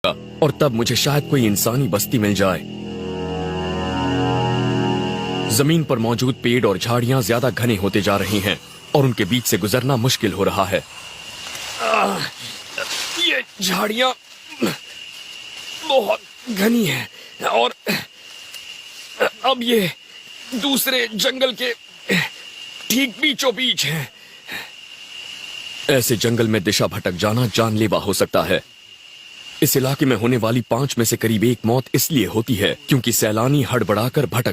और तब मुझे शायद कोई इंसानी बस्ती मिल जाए। जमीन पर मौजूद पेड़ और झाड़ियां ज्यादा घने होते जा रहे हैं और उनके बीच से गुजरना मुश्किल हो रहा है। ये झाड़ियां बहुत घनी हैं और अब ये दूसरे जंगल के ठीक बीचों बीच हैं। ऐसे जंगल में दिशा भटक जाना जानलेवा हो सकता है। इस इलाके में होने वाली 5 में से करीब 1 मौत इसलिए होती है क्योंकि सैलानी हड़बड़ाकर भटक